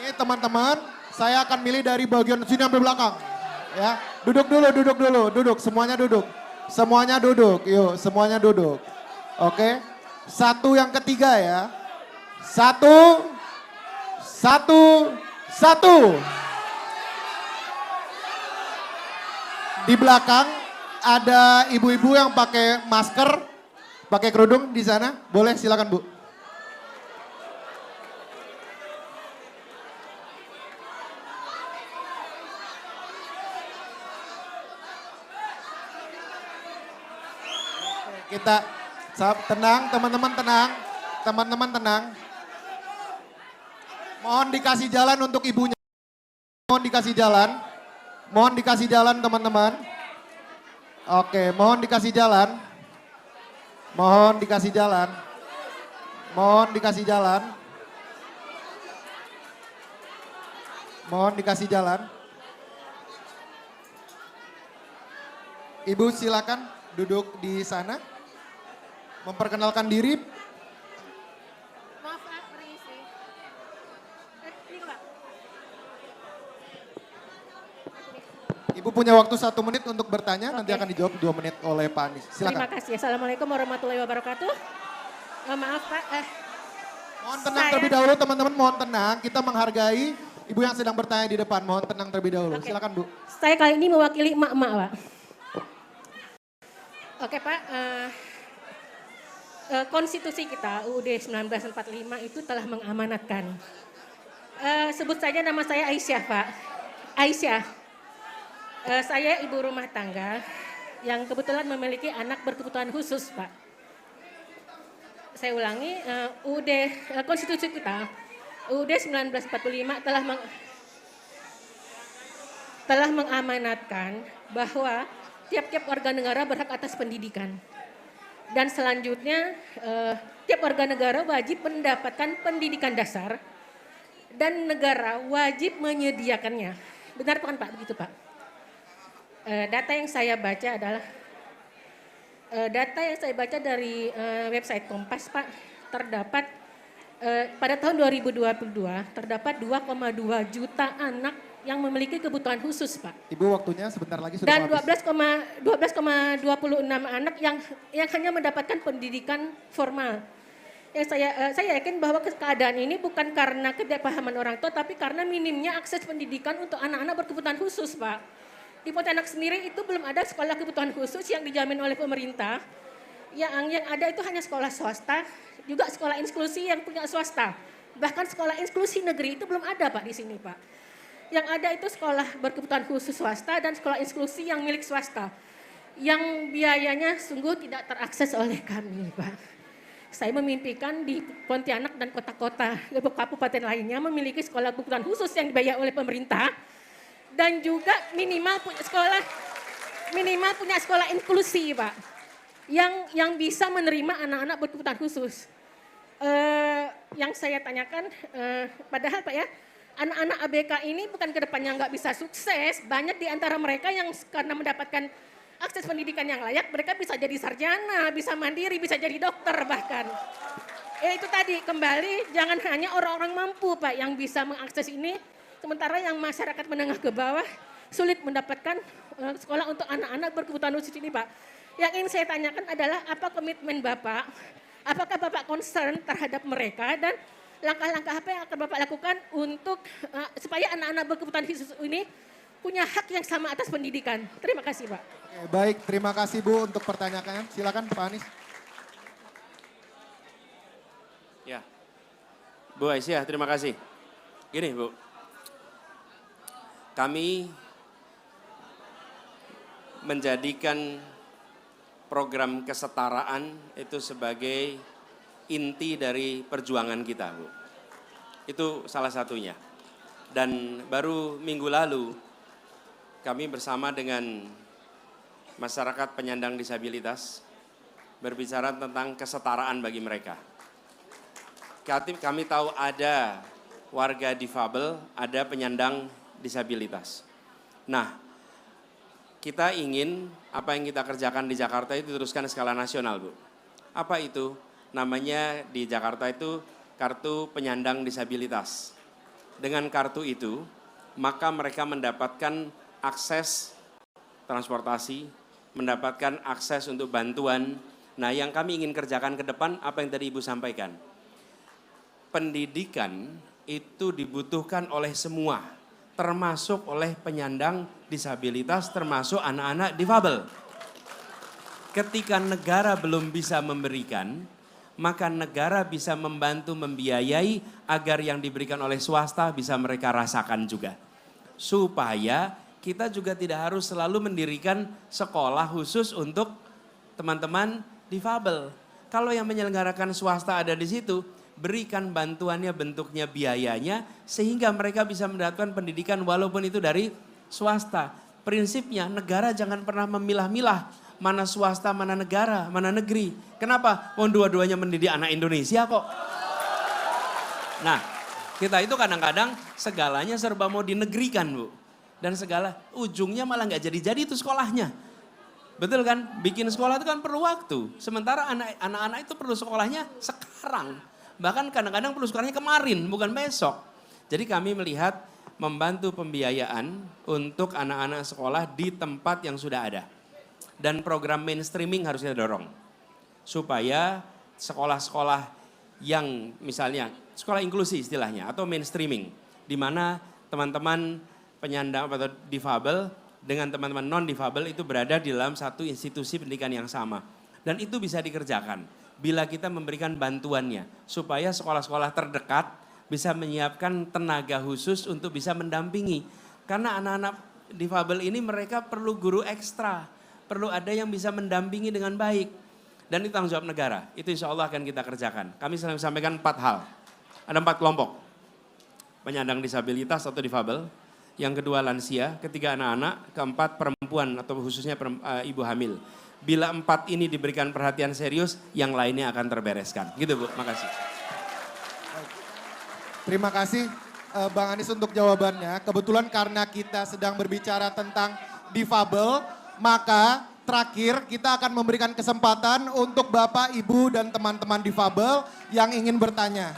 Ini teman-teman, saya akan milih dari bagian sini sampai belakang. Ya, duduk dulu, duduk, semuanya duduk. Semuanya duduk, yuk semuanya duduk. Oke, satu yang ketiga ya. Satu, satu, satu. Di belakang ada ibu-ibu yang pakai masker, pakai kerudung di sana. Boleh silakan Bu. Kita tenang, teman-teman tenang. Teman-teman tenang. Mohon dikasih jalan untuk ibunya. Mohon dikasih jalan. Mohon dikasih jalan teman-teman. Oke, mohon dikasih jalan. Mohon dikasih jalan. Mohon dikasih jalan. Mohon dikasih jalan. Ibu silakan duduk di sana. Memperkenalkan diri. Maaf Pak, permisi. Ini Pak. Ibu punya waktu 1 menit untuk bertanya, nanti Oke. akan dijawab 2 menit oleh Pak Anies. Terima Silakan. kasih. Assalamualaikum warahmatullahi wabarakatuh. Maaf Pak, Mohon tenang saya- terlebih dahulu teman-teman, mohon tenang. Kita menghargai ibu yang sedang bertanya di depan. Mohon tenang terlebih dahulu. Oke. Silakan Bu. saya kali ini mewakili emak-emak Pak. Oke Pak, konstitusi kita UUD 1945 itu telah mengamanatkan. Sebut saja nama saya Aisyah Pak. Aisyah, saya ibu rumah tangga yang kebetulan memiliki anak berkebutuhan khusus Pak. Saya ulangi, konstitusi kita UUD 1945 telah mengamanatkan bahwa tiap-tiap warga negara berhak atas pendidikan. Dan selanjutnya tiap warga negara wajib mendapatkan pendidikan dasar dan negara wajib menyediakannya. Benar bukan Pak? Begitu Pak. Data yang saya baca adalah dari website Kompas Pak, terdapat pada tahun 2022 terdapat 2,2 juta anak yang memiliki kebutuhan khusus Pak. Ibu waktunya sebentar lagi sudah Dan habis. 12,26 anak yang hanya mendapatkan pendidikan formal. Ya, saya yakin bahwa keadaan ini bukan karena ketidakpahaman orang tua, tapi karena minimnya akses pendidikan untuk anak-anak berkebutuhan khusus, Pak. Di Pontianak sendiri itu belum ada sekolah kebutuhan khusus yang dijamin oleh pemerintah. Yang ada itu hanya sekolah swasta, juga sekolah inklusi yang punya swasta. Bahkan sekolah inklusi negeri itu belum ada, Pak, di sini, Pak. Yang ada itu sekolah berkebutuhan khusus swasta dan sekolah inklusi yang milik swasta. Yang biayanya sungguh tidak terakses oleh kami, Pak. Saya memimpikan di Pontianak dan kota-kota kabupaten lainnya memiliki sekolah kebutuhan khusus yang dibayar oleh pemerintah. Dan juga minimal punya sekolah inklusi, Pak. Yang bisa menerima anak-anak berkebutuhan khusus. Yang saya tanyakan, padahal Pak ya, anak-anak ABK ini bukan ke depannya nggak bisa sukses, banyak di antara mereka yang karena mendapatkan akses pendidikan yang layak, mereka bisa jadi sarjana, bisa mandiri, bisa jadi dokter bahkan. Ya itu tadi, kembali jangan hanya orang-orang mampu Pak yang bisa mengakses ini, sementara yang masyarakat menengah ke bawah sulit mendapatkan sekolah untuk anak-anak berkebutuhan khusus ini Pak. Yang ingin saya tanyakan adalah apa komitmen Bapak, apakah Bapak concern terhadap mereka dan langkah-langkah apa yang akan Bapak lakukan untuk supaya anak-anak berkebutuhan khusus ini punya hak yang sama atas pendidikan. Terima kasih Pak. Oke, baik, terima kasih Bu untuk pertanyaannya. Silakan Pak Anies. Ya, Bu Aisyah, terima kasih. Gini Bu, kami menjadikan program kesetaraan itu sebagai inti dari perjuangan kita, Bu. Itu salah satunya. Dan baru minggu lalu kami bersama dengan masyarakat penyandang disabilitas berbicara tentang kesetaraan bagi mereka. Kami tahu ada warga difabel, ada penyandang disabilitas. Nah, kita ingin apa yang kita kerjakan di Jakarta itu diteruskan skala nasional, Bu. Apa itu? Namanya di Jakarta itu Kartu Penyandang Disabilitas. Dengan kartu itu, maka mereka mendapatkan akses transportasi, mendapatkan akses untuk bantuan. Nah, yang kami ingin kerjakan ke depan, apa yang tadi Ibu sampaikan. Pendidikan itu dibutuhkan oleh semua, termasuk oleh penyandang disabilitas, termasuk anak-anak difabel. Ketika negara belum bisa memberikan, maka negara bisa membantu membiayai agar yang diberikan oleh swasta bisa mereka rasakan juga. Supaya kita juga tidak harus selalu mendirikan sekolah khusus untuk teman-teman difabel. Kalau yang menyelenggarakan swasta ada di situ, berikan bantuannya, bentuknya, biayanya, sehingga mereka bisa mendapatkan pendidikan walaupun itu dari swasta. Prinsipnya negara jangan pernah memilah-milah mana swasta, mana negara, mana negeri. Kenapa? Mau dua-duanya mendidik anak Indonesia kok. Nah, kita itu kadang-kadang segalanya serba mau dinegrikan, Bu. Dan segala ujungnya malah nggak jadi-jadi itu sekolahnya. Betul kan? Bikin sekolah itu kan perlu waktu. Sementara anak-anak itu perlu sekolahnya sekarang. Bahkan kadang-kadang perlu sekolahnya kemarin, bukan besok. Jadi kami melihat membantu pembiayaan untuk anak-anak sekolah di tempat yang sudah ada. Dan program mainstreaming harus kita dorong. Supaya sekolah-sekolah yang misalnya sekolah inklusi istilahnya atau mainstreaming. Di mana teman-teman penyandang atau difabel dengan teman-teman non-difabel itu berada di dalam satu institusi pendidikan yang sama. Dan itu bisa dikerjakan bila kita memberikan bantuannya. Supaya sekolah-sekolah terdekat bisa menyiapkan tenaga khusus untuk bisa mendampingi. Karena anak-anak difabel ini mereka perlu guru ekstra. Perlu ada yang bisa mendampingi dengan baik. Dan itu tanggung jawab negara. Itu insya Allah akan kita kerjakan. Kami selalu sampaikan 4 hal. Ada 4 kelompok. Penyandang disabilitas atau difabel. Yang kedua lansia, ketiga anak-anak, keempat perempuan atau khususnya ibu hamil. Bila 4 ini diberikan perhatian serius, yang lainnya akan terbereskan. Gitu Bu, makasih. Terima kasih Bang Anies untuk jawabannya. Kebetulan karena kita sedang berbicara tentang difabel, maka terakhir kita akan memberikan kesempatan untuk Bapak, Ibu, dan teman-teman difabel yang ingin bertanya.